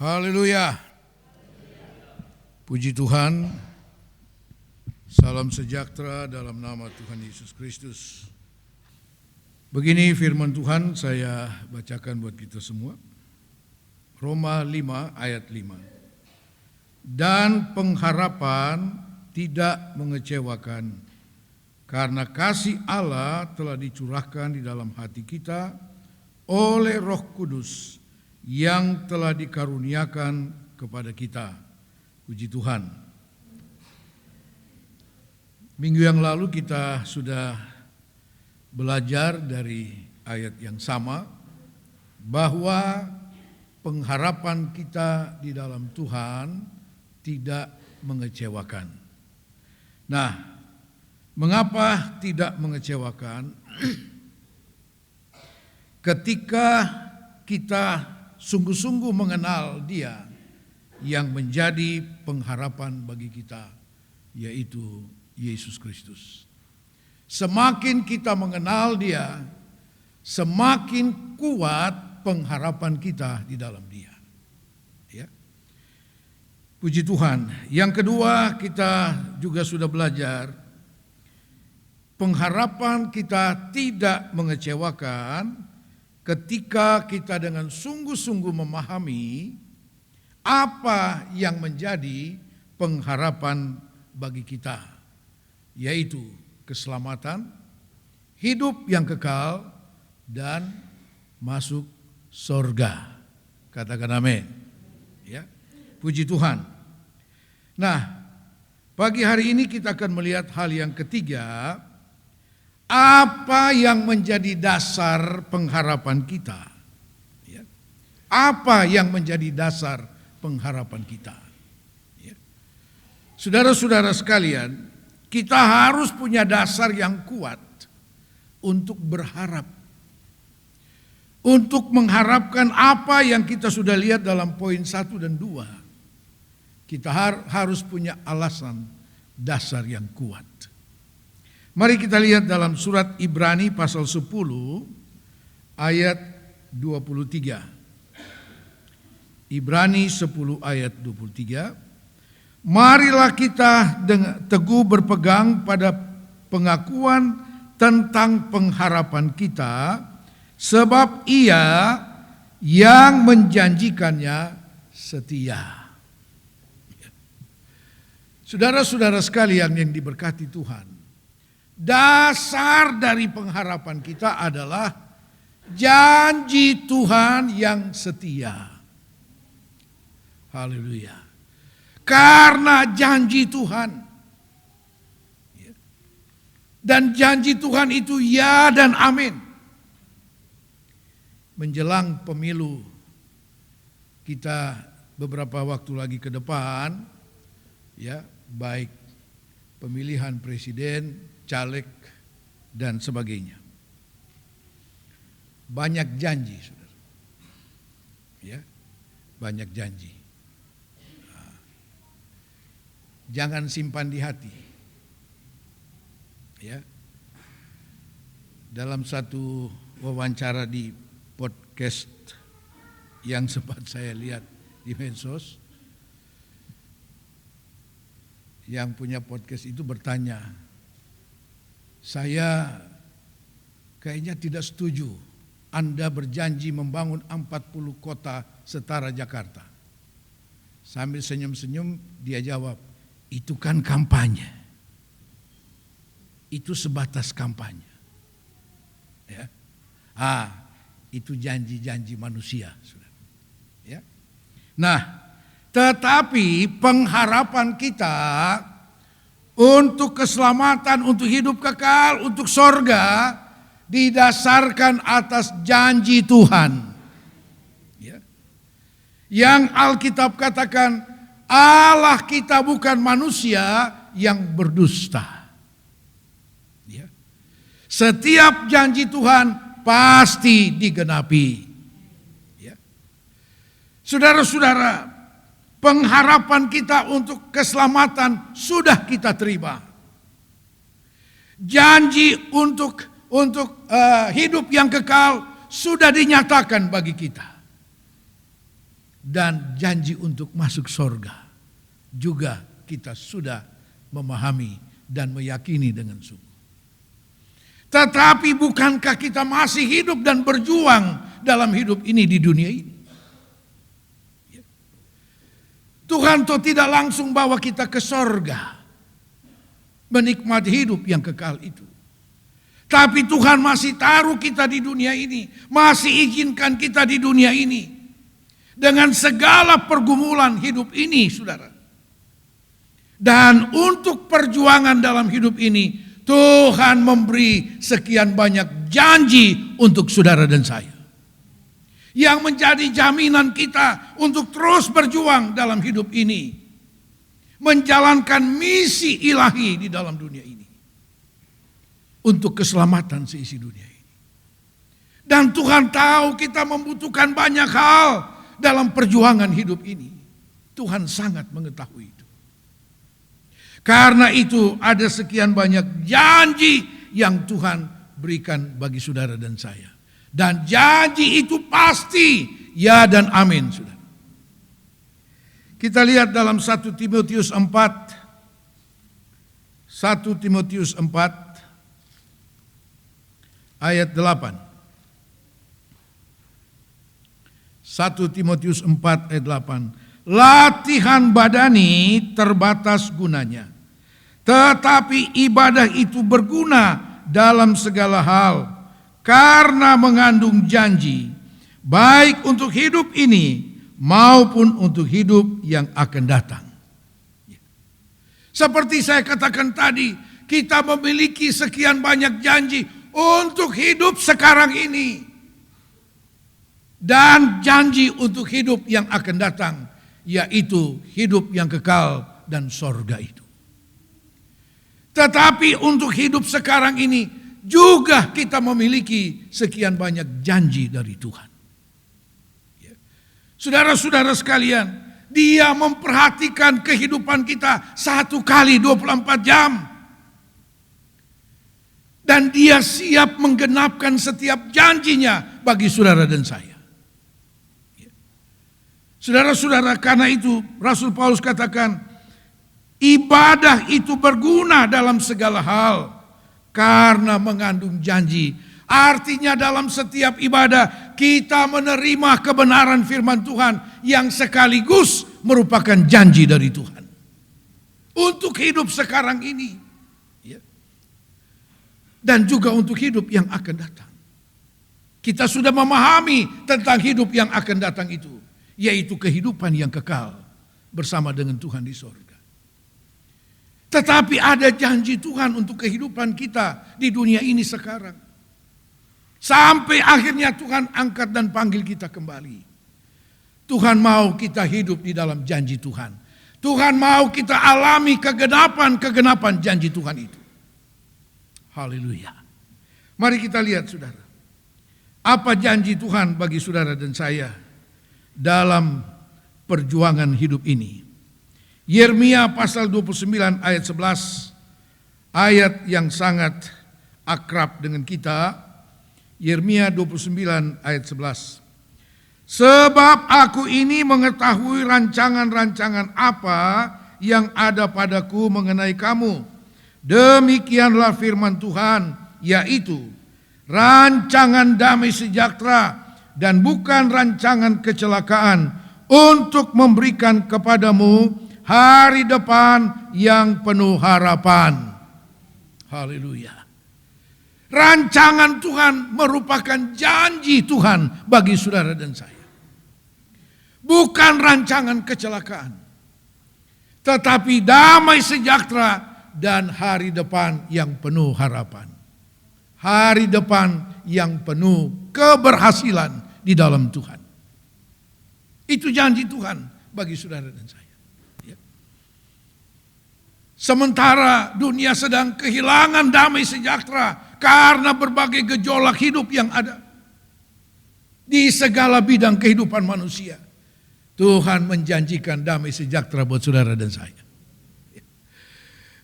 Haleluya. Puji Tuhan. Salam sejahtera dalam nama Tuhan Yesus Kristus. Begini firman Tuhan saya bacakan buat kita semua. Roma 5 ayat 5. Dan pengharapan tidak mengecewakan, karena kasih Allah telah dicurahkan di dalam hati kita oleh Roh Kudus yang telah dikaruniakan kepada kita. Puji Tuhan. Minggu yang lalu kita sudah belajar dari ayat yang sama, bahwa pengharapan kita di dalam Tuhan tidak mengecewakan. Nah, mengapa tidak mengecewakan? Ketika kita sungguh-sungguh mengenal Dia yang menjadi pengharapan bagi kita, yaitu Yesus Kristus. Semakin kita mengenal Dia, semakin kuat pengharapan kita di dalam Dia. Ya. Puji Tuhan. Yang kedua, kita juga sudah belajar, pengharapan kita tidak mengecewakan ketika kita dengan sungguh-sungguh memahami apa yang menjadi pengharapan bagi kita, yaitu keselamatan, hidup yang kekal, dan masuk surga. Katakan amin. Ya, puji Tuhan. Nah, pagi hari ini kita akan melihat hal yang ketiga. Apa yang menjadi dasar pengharapan kita? Ya. Apa yang menjadi dasar pengharapan kita? Ya. Saudara-saudara sekalian, kita harus punya dasar yang kuat untuk berharap. Untuk mengharapkan apa yang kita sudah lihat dalam poin 1 dan 2. Kita harus punya alasan dasar yang kuat. Mari kita lihat dalam surat Ibrani pasal 10 ayat 23. Ibrani 10 ayat 23. Marilah kita teguh berpegang pada pengakuan tentang pengharapan kita, sebab Ia yang menjanjikannya setia. Saudara-saudara sekalian yang diberkati Tuhan, dasar dari pengharapan kita adalah janji Tuhan yang setia. Haleluya. Karena janji Tuhan, dan janji Tuhan itu ya dan amin. Menjelang pemilu kita beberapa waktu lagi ke depan, ya, baik pemilihan presiden, caleg, dan sebagainya. Banyak janji, saudara. Ya, banyak janji. Nah, jangan simpan di hati. Ya, dalam satu wawancara di podcast yang sempat saya lihat di medsos, yang punya podcast itu bertanya, saya kayaknya tidak setuju Anda berjanji membangun 40 kota setara Jakarta. Sambil senyum-senyum dia jawab, itu kan kampanye. Itu sebatas kampanye. Ya. Itu janji-janji manusia. Ya. Nah, tetapi pengharapan kita untuk keselamatan, untuk hidup kekal, untuk sorga, didasarkan atas janji Tuhan. Ya. Yang Alkitab katakan, Allah kita bukan manusia yang berdusta. Ya. Setiap janji Tuhan pasti digenapi. Ya. Saudara-saudara, pengharapan kita untuk keselamatan sudah kita terima. Janji untuk hidup yang kekal sudah dinyatakan bagi kita. dan janji untuk masuk sorga juga kita sudah memahami dan meyakini dengan sungguh. Tetapi bukankah kita masih hidup dan berjuang dalam hidup ini di dunia ini? Tuhan toh tidak langsung bawa kita ke sorga, menikmati hidup yang kekal itu. Tapi Tuhan masih taruh kita di dunia ini, masih izinkan kita di dunia ini. Dengan segala pergumulan hidup ini, saudara. Dan untuk perjuangan dalam hidup ini, Tuhan memberi sekian banyak janji untuk saudara dan saya. Yang menjadi jaminan kita untuk terus berjuang dalam hidup ini. Menjalankan misi ilahi di dalam dunia ini. Untuk keselamatan seisi dunia ini. Dan Tuhan tahu kita membutuhkan banyak hal dalam perjuangan hidup ini. Tuhan sangat mengetahui itu. Karena itu ada sekian banyak janji yang Tuhan berikan bagi saudara dan saya. Dan janji itu pasti ya dan amin, saudara. Kita lihat dalam 1 Timotius 4. 1 Timotius 4 ayat 8. 1 Timotius 4 ayat 8. Latihan badani terbatas gunanya, tetapi ibadah itu berguna dalam segala hal, karena mengandung janji, baik untuk hidup ini maupun untuk hidup yang akan datang. Seperti saya katakan tadi, kita memiliki sekian banyak janji untuk hidup sekarang ini. Dan janji untuk hidup yang akan datang, yaitu hidup yang kekal dan sorga itu. Tetapi untuk hidup sekarang ini juga kita memiliki sekian banyak janji dari Tuhan. Saudara-saudara sekalian, Dia memperhatikan kehidupan kita 1 kali 24 jam. Dan Dia siap menggenapkan setiap janjinya bagi saudara dan saya. Saudara-saudara, karena itu Rasul Paulus katakan, ibadah itu berguna dalam segala hal karena mengandung janji. Artinya dalam setiap ibadah kita menerima kebenaran firman Tuhan yang sekaligus merupakan janji dari Tuhan. Untuk hidup sekarang ini. Dan juga untuk hidup yang akan datang. Kita sudah memahami tentang hidup yang akan datang itu. Yaitu kehidupan yang kekal bersama dengan Tuhan di sorga. Tetapi ada janji Tuhan untuk kehidupan kita di dunia ini sekarang. Sampai akhirnya Tuhan angkat dan panggil kita kembali. Tuhan mau kita hidup di dalam janji Tuhan. Tuhan mau kita alami kegenapan janji Tuhan itu. Haleluya. Mari kita lihat, saudara. Apa janji Tuhan bagi saudara dan saya dalam perjuangan hidup ini. Yeremia pasal 29 ayat 11, ayat yang sangat akrab dengan kita. Yeremia 29 ayat 11. Sebab aku ini mengetahui rancangan-rancangan apa yang ada padaku mengenai kamu. Demikianlah firman Tuhan, yaitu rancangan damai sejahtera dan bukan rancangan kecelakaan, untuk memberikan kepadamu hari depan yang penuh harapan. Haleluya. Rancangan Tuhan merupakan janji Tuhan bagi saudara dan saya. Bukan rancangan kecelakaan, tetapi damai sejahtera dan hari depan yang penuh harapan. Hari depan yang penuh keberhasilan di dalam Tuhan. Itu janji Tuhan bagi saudara dan saya. Sementara dunia sedang kehilangan damai sejahtera karena berbagai gejolak hidup yang ada di segala bidang kehidupan manusia. Tuhan menjanjikan damai sejahtera buat saudara dan saya.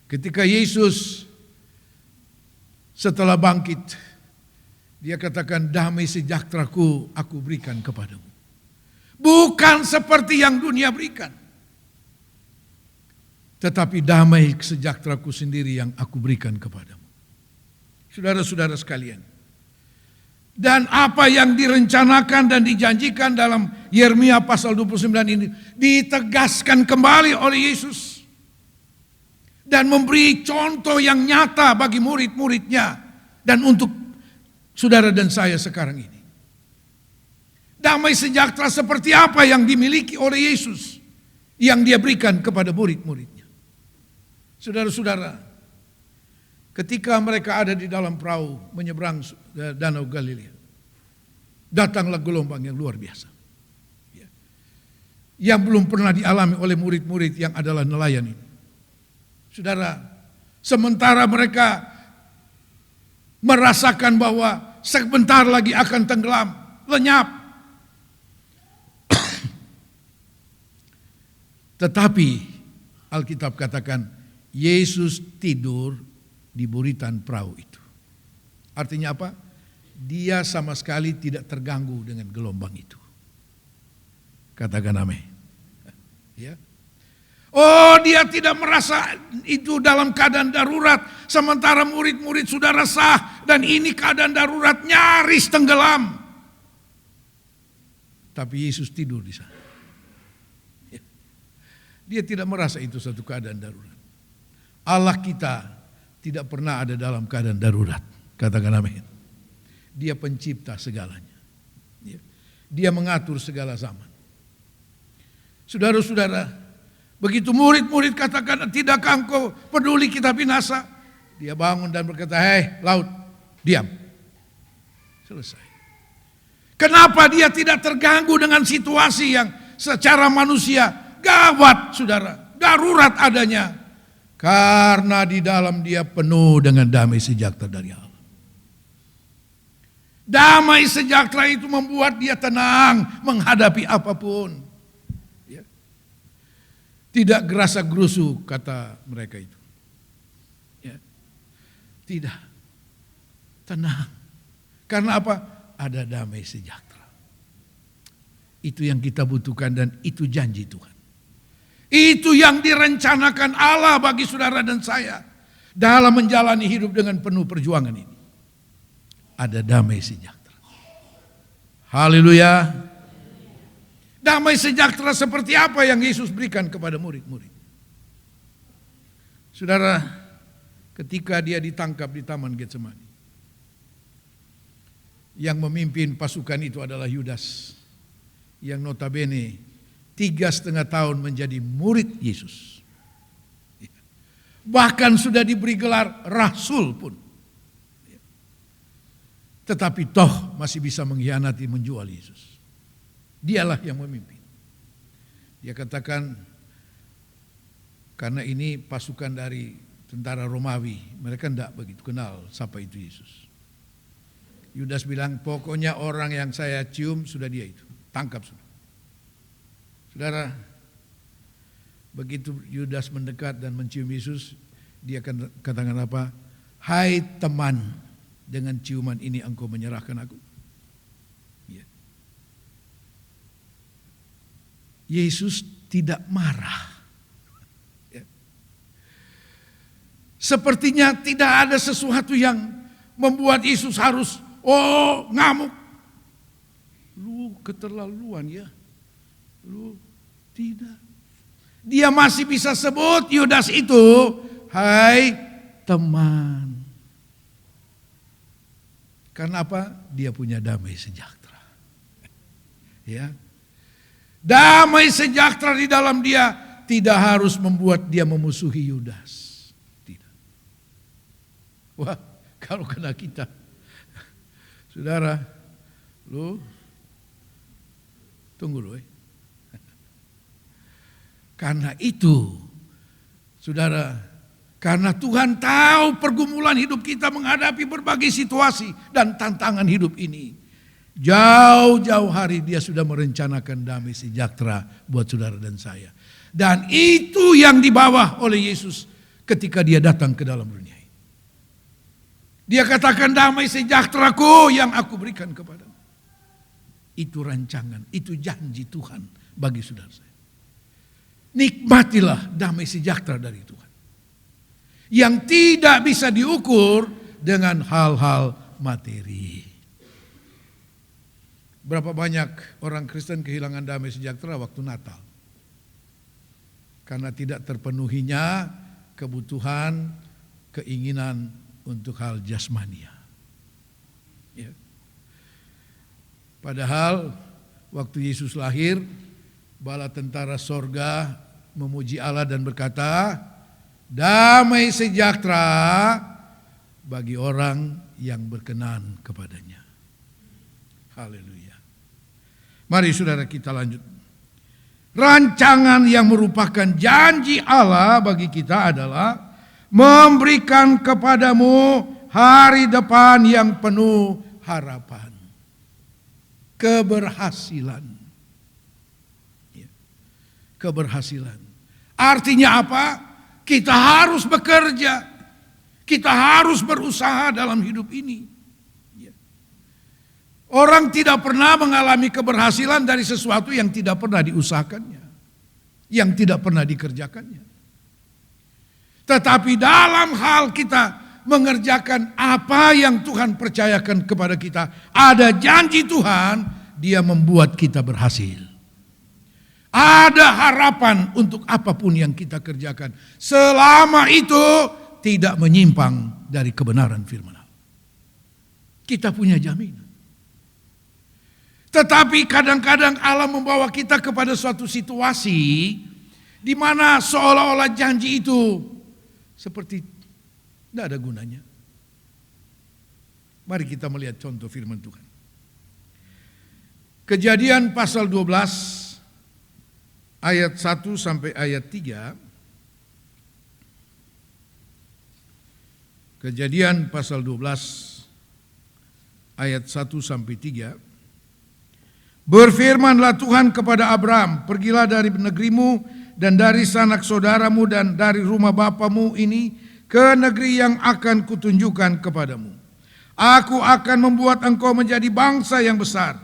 Ketika Yesus setelah bangkit, Dia katakan, damai sejahteraku aku berikan kepadamu. Bukan seperti yang dunia berikan. Tetapi damai sejahteraku sendiri yang aku berikan kepadamu. Saudara-saudara sekalian. Dan apa yang direncanakan dan dijanjikan dalam Yeremia pasal 29 ini ditegaskan kembali oleh Yesus. Dan memberi contoh yang nyata bagi murid-muridnya. Dan untuk saudara dan saya sekarang ini. Damai sejahtera seperti apa yang dimiliki oleh Yesus yang dia berikan kepada murid-muridnya. Saudara-saudara, ketika mereka ada di dalam perahu menyeberang Danau Galilea, datanglah gelombang yang luar biasa. Yang belum pernah dialami oleh murid-murid yang adalah nelayan ini. Saudara, sementara mereka merasakan bahwa sebentar lagi akan tenggelam, lenyap. Tetapi Alkitab katakan Yesus tidur di buritan perahu itu. Artinya apa? Dia sama sekali tidak terganggu dengan gelombang itu. Katakan amin. Ya. Oh, dia tidak merasa itu dalam keadaan darurat. Sementara murid-murid sudah resah dan ini keadaan darurat, nyaris tenggelam. Tapi Yesus tidur di sana. Dia tidak merasa itu satu keadaan darurat. Allah kita tidak pernah ada dalam keadaan darurat. Katakan amin. Dia pencipta segalanya. Dia mengatur segala zaman. Saudara-saudara, begitu murid-murid katakan, tidakkah engkau peduli kita binasa? Dia bangun dan berkata, hei laut, diam. Selesai. Kenapa dia tidak terganggu dengan situasi yang secara manusia gawat, saudara, darurat adanya? Karena di dalam dia penuh dengan damai sejahtera dari Allah. Damai sejahtera itu membuat dia tenang menghadapi apapun. Ya. Tidak gerasa gerusu kata mereka itu. Ya. Tidak. Tenang. Karena apa? Ada damai sejahtera. Itu yang kita butuhkan dan itu janji Tuhan. Itu yang direncanakan Allah bagi saudara dan saya dalam menjalani hidup dengan penuh perjuangan ini. Ada damai sejahtera. Haleluya. Damai sejahtera seperti apa yang Yesus berikan kepada murid-murid? Saudara, ketika dia ditangkap di Taman Getsemani, yang memimpin pasukan itu adalah Yudas, yang notabene 3,5 tahun menjadi murid Yesus. Bahkan sudah diberi gelar rasul pun. Tetapi toh masih bisa mengkhianati, menjual Yesus. Dialah yang memimpin. Dia katakan, karena ini pasukan dari tentara Romawi, mereka tidak begitu kenal siapa itu Yesus. Yudas bilang, pokoknya orang yang saya cium sudah dia itu, tangkap sudah. Saudara, begitu Yudas mendekat dan mencium Yesus, dia akan katakan apa? Hai teman, dengan ciuman ini engkau menyerahkan aku. Ya. Yesus tidak marah. Ya. Sepertinya tidak ada sesuatu yang membuat Yesus harus ngamuk. Lu keterlaluan ya. Lu tidak. Dia masih bisa sebut Yudas itu, hai teman. Karena apa? Dia punya damai sejahtera. Ya. Damai sejahtera di dalam dia tidak harus membuat dia memusuhi Yudas. Tidak. Wah, kalau kena kita. Saudara, lu tunggu dulu. Karena itu, saudara, karena Tuhan tahu pergumulan hidup kita menghadapi berbagai situasi dan tantangan hidup ini. Jauh-jauh hari dia sudah merencanakan damai sejahtera buat saudara dan saya. Dan itu yang dibawa oleh Yesus ketika dia datang ke dalam dunia ini. Dia katakan damai sejahteraku yang aku berikan kepadamu. Itu rancangan, itu janji Tuhan bagi saudara saya. Nikmatilah damai sejahtera dari Tuhan, yang tidak bisa diukur dengan hal-hal materi. Berapa banyak orang Kristen kehilangan damai sejahtera waktu Natal? Karena tidak terpenuhinya kebutuhan, keinginan untuk hal jasmania. Ya. Padahal waktu Yesus lahir, bala tentara sorga memuji Allah dan berkata, damai sejahtera bagi orang yang berkenan kepadanya. Haleluya. Mari saudara kita lanjut. Rancangan yang merupakan janji Allah bagi kita adalah memberikan kepadamu hari depan yang penuh harapan. Keberhasilan. Keberhasilan. Artinya apa? Kita harus bekerja. Kita harus berusaha dalam hidup ini. Orang tidak pernah mengalami keberhasilan dari sesuatu yang tidak pernah diusahakannya, yang tidak pernah dikerjakannya. Tetapi dalam hal kita mengerjakan apa yang Tuhan percayakan kepada kita, ada janji Tuhan, Dia membuat kita berhasil. Ada harapan untuk apapun yang kita kerjakan, selama itu tidak menyimpang dari kebenaran firman Allah. Kita punya jaminan. Tetapi kadang-kadang Allah membawa kita kepada suatu situasi di mana seolah-olah janji itu seperti tidak ada gunanya. Mari kita melihat contoh firman Tuhan. Kejadian pasal 12 ayat 1 sampai ayat 3. Kejadian pasal 12 ayat 1 sampai 3. Berfirmanlah Tuhan kepada Abram, pergilah dari negerimu dan dari sanak saudaramu dan dari rumah bapamu ini ke negeri yang akan kutunjukkan kepadamu. Aku akan membuat engkau menjadi bangsa yang besar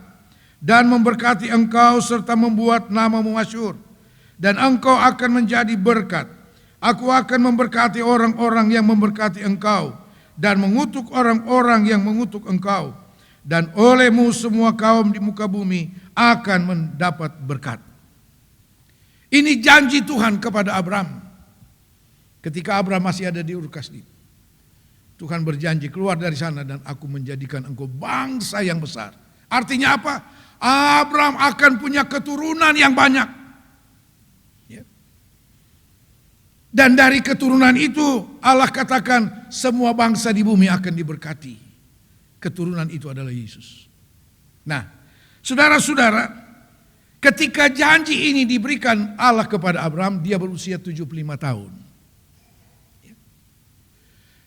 dan memberkati engkau serta membuat namamu masyhur, dan engkau akan menjadi berkat. Aku akan memberkati orang-orang yang memberkati engkau dan mengutuk orang-orang yang mengutuk engkau. Dan olehmu semua kaum di muka bumi akan mendapat berkat. Ini janji Tuhan kepada Abram. Ketika Abram masih ada di Ur Kasdim, Tuhan berjanji, keluar dari sana dan aku menjadikan engkau bangsa yang besar. Artinya apa? Abram akan punya keturunan yang banyak. Dan dari keturunan itu Allah katakan semua bangsa di bumi akan diberkati. Keturunan itu adalah Yesus. Nah, saudara-saudara, ketika janji ini diberikan Allah kepada Abraham, dia berusia 75 tahun.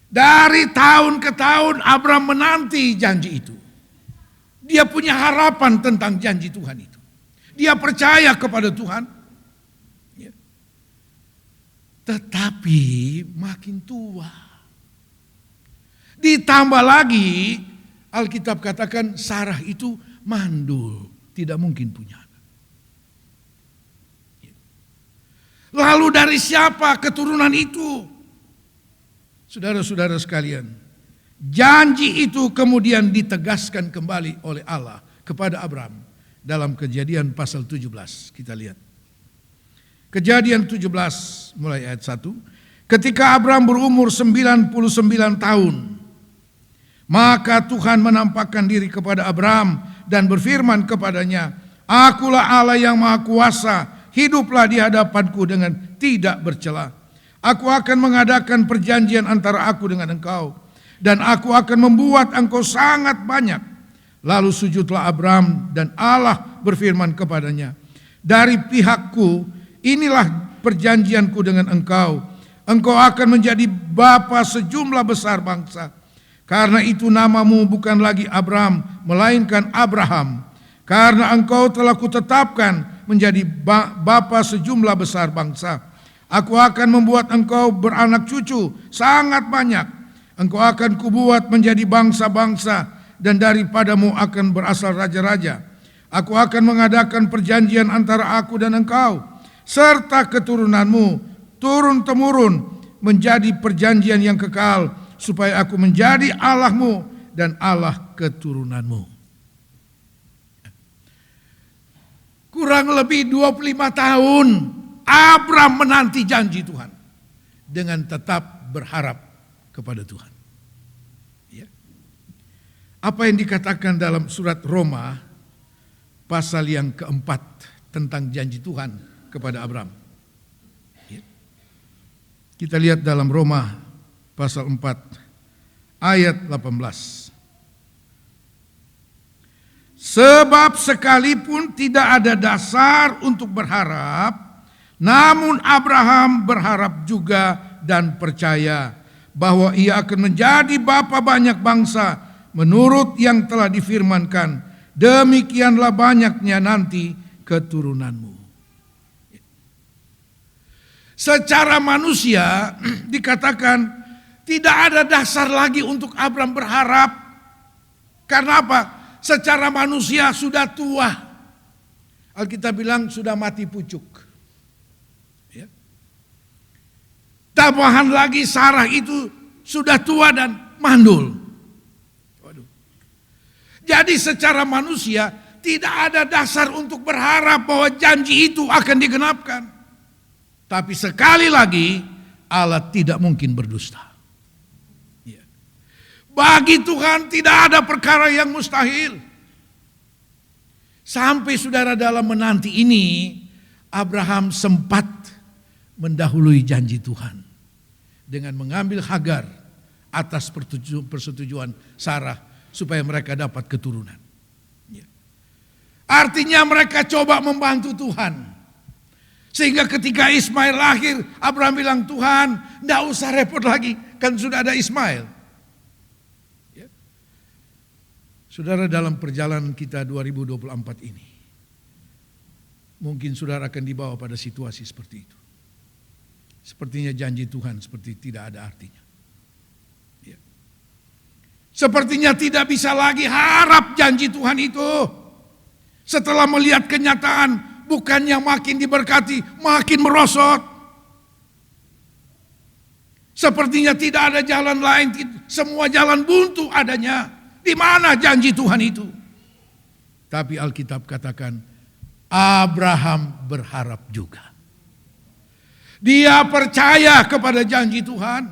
Dari tahun ke tahun Abraham menanti janji itu. Dia punya harapan tentang janji Tuhan itu. Dia percaya kepada Tuhan. Tetapi makin tua. Ditambah lagi Alkitab katakan Sarah itu mandul, tidak mungkin punya anak. Lalu dari siapa keturunan itu? Saudara-saudara sekalian, janji itu kemudian ditegaskan kembali oleh Allah kepada Abraham dalam Kejadian pasal 17. Kita lihat. Kejadian 17 mulai ayat 1. Ketika Abraham berumur 99 tahun, maka Tuhan menampakkan diri kepada Abraham dan berfirman kepadanya, Akulah Allah yang Maha Kuasa, hiduplah di hadapanku dengan tidak bercela. Aku akan mengadakan perjanjian antara aku dengan engkau, dan aku akan membuat engkau sangat banyak. Lalu sujudlah Abraham dan Allah berfirman kepadanya, dari pihakku inilah perjanjianku dengan engkau. Engkau akan menjadi bapa sejumlah besar bangsa. Karena itu namamu bukan lagi Abram, melainkan Abraham. Karena engkau telah kutetapkan menjadi bapa sejumlah besar bangsa. Aku akan membuat engkau beranak cucu sangat banyak. Engkau akan kubuat menjadi bangsa-bangsa dan daripadamu akan berasal raja-raja. Aku akan mengadakan perjanjian antara aku dan engkau serta keturunanmu turun-temurun menjadi perjanjian yang kekal, supaya aku menjadi Allahmu dan Allah keturunanmu. Kurang lebih 25 tahun Abram menanti janji Tuhan dengan tetap berharap kepada Tuhan. Ya. Apa yang dikatakan dalam surat Roma pasal yang keempat tentang janji Tuhan kepada Abram. Ya. Kita lihat dalam Roma pasal 4 ayat 18. Sebab sekalipun tidak ada dasar untuk berharap, namun Abraham berharap juga dan percaya bahwa ia akan menjadi bapa banyak bangsa menurut yang telah difirmankan, demikianlah banyaknya nanti keturunanmu. Secara manusia dikatakan tidak ada dasar lagi untuk Abraham berharap. Karena apa? Secara manusia sudah tua. Alkitab bilang sudah mati pucuk. Ya. Tambahan lagi Sarah itu sudah tua dan mandul. Waduh. Jadi secara manusia tidak ada dasar untuk berharap bahwa janji itu akan digenapkan. Tapi sekali lagi Allah tidak mungkin berdusta. Bagi Tuhan tidak ada perkara yang mustahil. Sampai saudara dalam menanti ini, Abraham sempat mendahului janji Tuhan dengan mengambil Hagar atas persetujuan Sarah supaya mereka dapat keturunan. Artinya mereka coba membantu Tuhan. Sehingga ketika Ismail lahir, Abraham bilang, Tuhan, tidak usah repot lagi, kan sudah ada Ismail. Saudara, dalam perjalanan kita 2024 ini, mungkin saudara akan dibawa pada situasi seperti itu. Sepertinya janji Tuhan seperti tidak ada artinya. Ya. Sepertinya tidak bisa lagi harap janji Tuhan itu. Setelah melihat kenyataan, bukannya makin diberkati, makin merosot. Sepertinya tidak ada jalan lain, semua jalan buntu adanya. Di mana janji Tuhan itu? Tapi Alkitab katakan Abraham berharap juga. Dia percaya kepada janji Tuhan.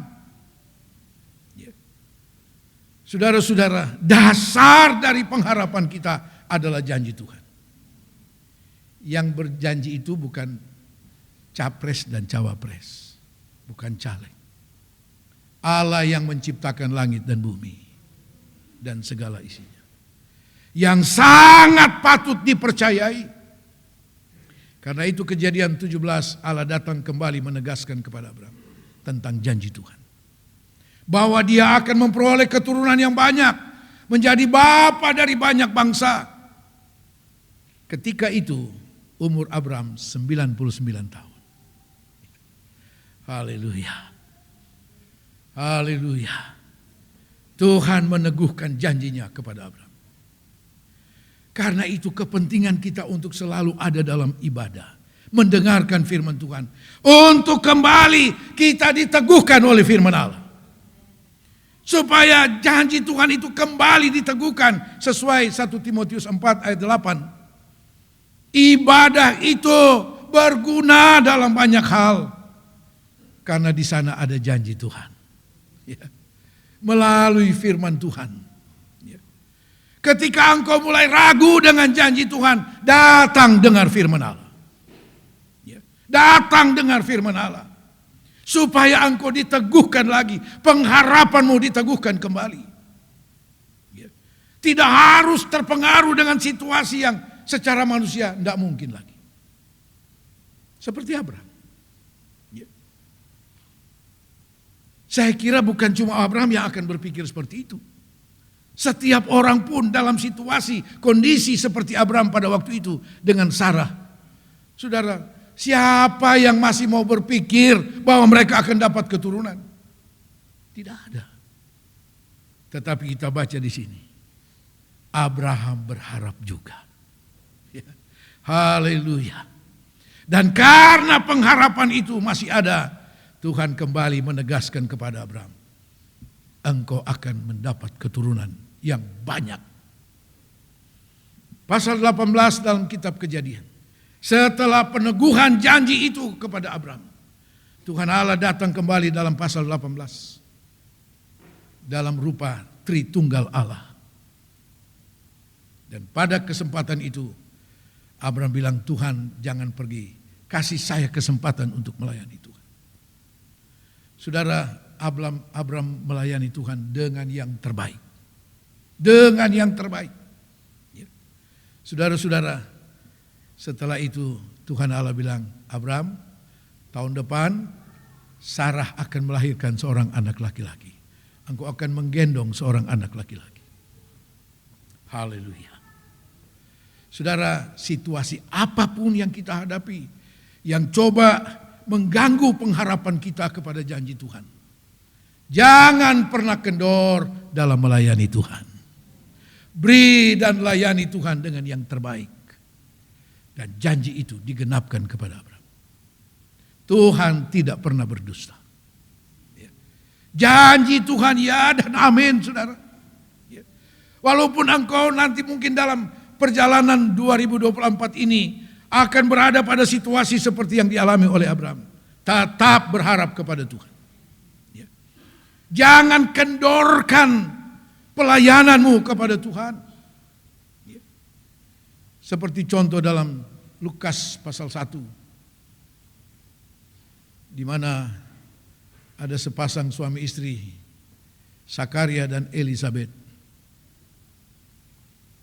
Saudara-saudara, dasar dari pengharapan kita adalah janji Tuhan. Yang berjanji itu bukan capres dan cawapres, bukan caleg. Allah yang menciptakan langit dan bumi dan segala isinya, yang sangat patut dipercayai. Karena itu Kejadian 17 Allah datang kembali menegaskan kepada Abraham tentang janji Tuhan, bahwa dia akan memperoleh keturunan yang banyak, menjadi bapa dari banyak bangsa. Ketika itu umur Abraham 99 tahun. Haleluya. Haleluya. Tuhan meneguhkan janjinya kepada Abraham. Karena itu kepentingan kita untuk selalu ada dalam ibadah, mendengarkan firman Tuhan, untuk kembali kita diteguhkan oleh firman Allah. Supaya janji Tuhan itu kembali diteguhkan sesuai 1 Timotius 4 ayat 8. Ibadah itu berguna dalam banyak hal, karena di sana ada janji Tuhan. Ya. Melalui firman Tuhan. Ketika engkau mulai ragu dengan janji Tuhan, datang dengar firman Allah. Datang dengar firman Allah. Supaya engkau diteguhkan lagi, pengharapanmu diteguhkan kembali. Tidak harus terpengaruh dengan situasi yang secara manusia tidak mungkin lagi. Seperti Abraham. Saya kira bukan cuma Abraham yang akan berpikir seperti itu. Setiap orang pun dalam situasi, kondisi seperti Abraham pada waktu itu dengan Sarah. Saudara, siapa yang masih mau berpikir bahwa mereka akan dapat keturunan? Tidak ada. Tetapi kita baca di sini, Abraham berharap juga. Haleluya. Dan karena pengharapan itu masih ada, Tuhan kembali menegaskan kepada Abraham, engkau akan mendapat keturunan yang banyak. Pasal 18 dalam kitab Kejadian. Setelah peneguhan janji itu kepada Abraham, Tuhan Allah datang kembali dalam pasal 18. Dalam rupa Tritunggal Allah. Dan pada kesempatan itu, Abraham bilang, Tuhan jangan pergi, kasih saya kesempatan untuk melayani Tuhan. Saudara, Abraham melayani Tuhan dengan yang terbaik. Dengan yang terbaik. Ya. Saudara-saudara, setelah itu Tuhan Allah bilang, Abraham, tahun depan Sarah akan melahirkan seorang anak laki-laki. Engkau akan menggendong seorang anak laki-laki. Haleluya. Saudara, situasi apapun yang kita hadapi, yang coba mengganggu pengharapan kita kepada janji Tuhan, jangan pernah kendor dalam melayani Tuhan. Beri dan layani Tuhan dengan yang terbaik. Dan janji itu digenapkan kepada Abraham. Tuhan tidak pernah berdusta. Janji Tuhan ya dan amin, saudara. Walaupun engkau nanti mungkin dalam perjalanan 2024 ini akan berada pada situasi seperti yang dialami oleh Abraham, tetap berharap kepada Tuhan. Jangan kendorkan pelayananmu kepada Tuhan. Seperti contoh dalam Lukas pasal 1, di mana ada sepasang suami istri, Sakaria dan Elisabet,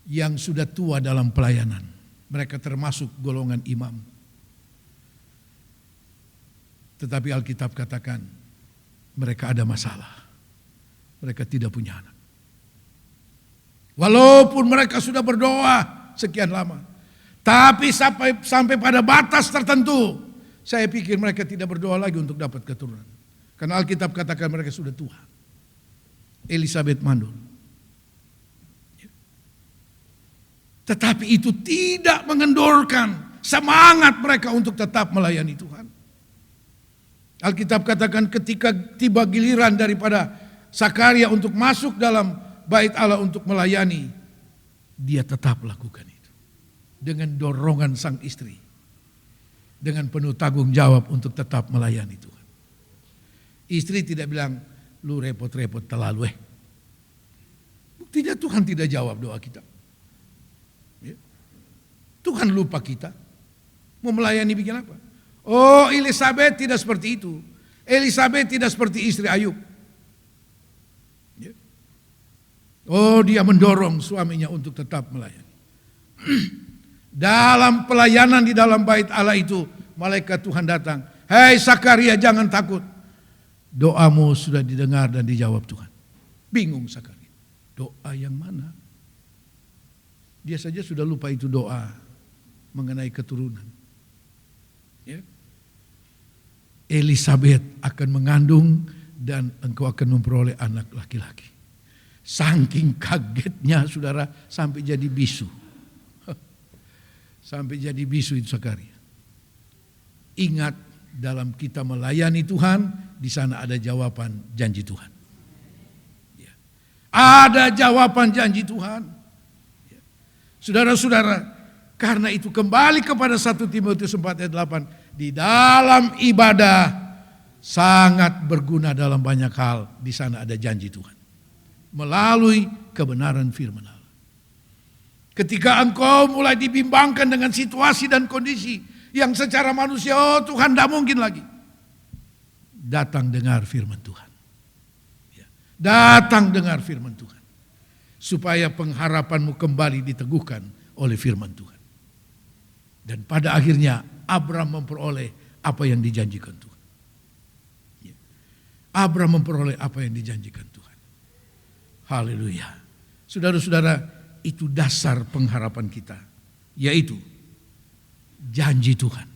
yang sudah tua dalam pelayanan. Mereka termasuk golongan imam. Tetapi Alkitab katakan mereka ada masalah. Mereka tidak punya anak. Walaupun mereka sudah berdoa sekian lama, tapi sampai pada batas tertentu, saya pikir mereka tidak berdoa lagi untuk dapat keturunan. Karena Alkitab katakan mereka sudah tua. Elisabet mandul. Tetapi itu tidak mengendorkan semangat mereka untuk tetap melayani Tuhan. Alkitab katakan ketika tiba giliran daripada Sakaria untuk masuk dalam bait Allah untuk melayani, dia tetap lakukan itu. Dengan dorongan sang istri. Dengan penuh tanggung jawab untuk tetap melayani Tuhan. Istri tidak bilang, lu repot-repot terlalu . Buktinya Tuhan tidak jawab doa kita. Tuhan lupa kita. Mau melayani bikin apa? Oh, Elisabet tidak seperti itu. Elisabet tidak seperti istri Ayub. Oh, dia mendorong suaminya untuk tetap melayani. Dalam pelayanan di dalam bait Allah itu, malaikat Tuhan datang. Hei Sakaria, jangan takut. Doamu sudah didengar dan dijawab Tuhan. Bingung Sakaria. Doa yang mana? Dia saja sudah lupa itu doa mengenai keturunan. Ya. Elisabet akan mengandung dan engkau akan memperoleh anak laki-laki. Saking kagetnya saudara sampai jadi bisu. Sampai jadi bisu itu Sakaria. Ingat, dalam kita melayani Tuhan, di sana ada jawaban janji Tuhan. Ya. Ada jawaban janji Tuhan. Ya. Saudara-saudara, karena itu kembali kepada 1 Timotius 4 ayat 8. Di dalam ibadah sangat berguna dalam banyak hal. Di sana ada janji Tuhan. Melalui kebenaran firman Allah. Ketika engkau mulai dibimbangkan dengan situasi dan kondisi yang secara manusia, oh Tuhan tidak mungkin lagi. Datang dengar firman Tuhan. Datang dengar firman Tuhan. Supaya pengharapanmu kembali diteguhkan oleh firman Tuhan. Dan pada akhirnya Abraham memperoleh apa yang dijanjikan Tuhan. Abraham memperoleh apa yang dijanjikan Tuhan. Haleluya. Saudara-saudara, itu dasar pengharapan kita. Yaitu janji Tuhan.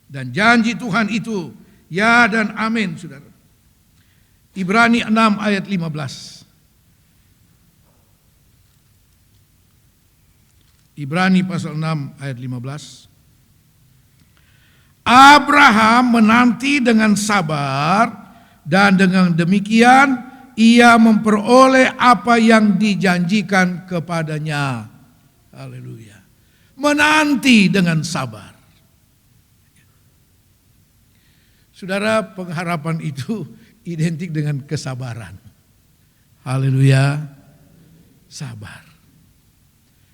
Dan janji Tuhan itu ya dan amin, saudara. Ibrani 6 ayat 15. Ibrani pasal 6 ayat 15. Abraham menanti dengan sabar dan dengan demikian ia memperoleh apa yang dijanjikan kepadanya. Haleluya. Menanti dengan sabar. Saudara, pengharapan itu identik dengan kesabaran. Haleluya. Sabar.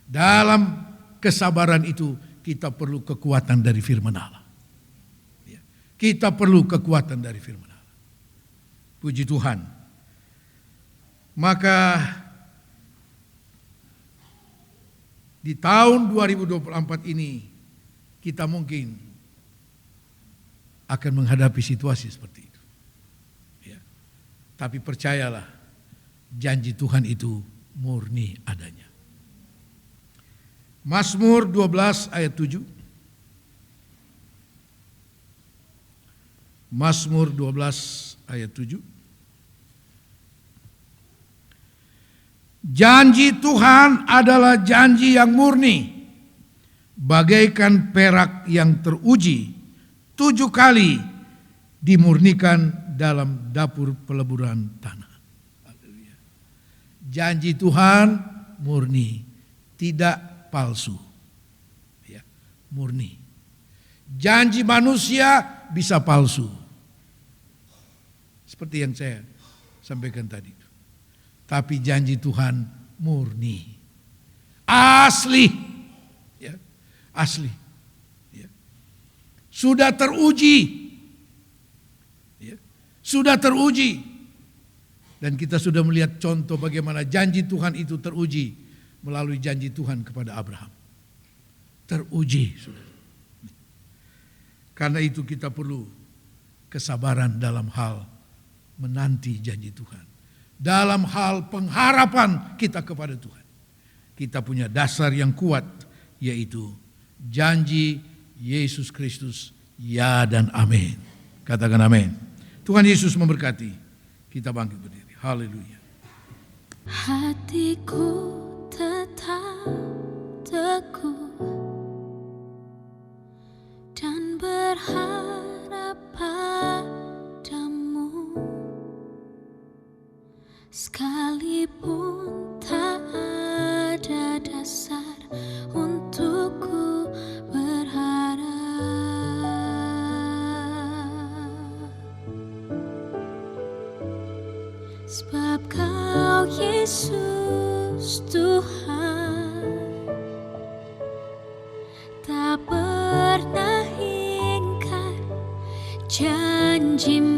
Dalam kesabaran itu kita perlu kekuatan dari firman Allah. Kita perlu kekuatan dari firman Allah. Puji Tuhan. Maka di tahun 2024 ini kita mungkin akan menghadapi situasi seperti itu. Ya. Tapi percayalah, janji Tuhan itu murni adanya. Mazmur 12 ayat 7. Mazmur 12 ayat 7. Janji Tuhan adalah janji yang murni, bagaikan perak yang teruji 7 kali dimurnikan dalam dapur peleburan tanah. Janji Tuhan murni, tidak palsu, ya, murni. Janji manusia bisa palsu. Seperti yang saya sampaikan tadi. Tapi janji Tuhan murni. Asli. Ya, asli. Ya. Sudah teruji. Ya, sudah teruji. Dan kita sudah melihat contoh bagaimana janji Tuhan itu teruji melalui janji Tuhan kepada Abraham. Teruji, saudara. Karena itu kita perlu kesabaran dalam hal menanti janji Tuhan. Dalam hal pengharapan kita kepada Tuhan. Kita punya dasar yang kuat, yaitu janji Yesus Kristus, ya dan amin. Katakan amin. Tuhan Yesus memberkati. Kita bangkit berdiri. Haleluya. Hatiku tetap teguh dan berharap padamu, sekalipun tak ada dasar untukku berharap, sebab Kau Yesus Tuhan tak pernah ingkar janji-Mu.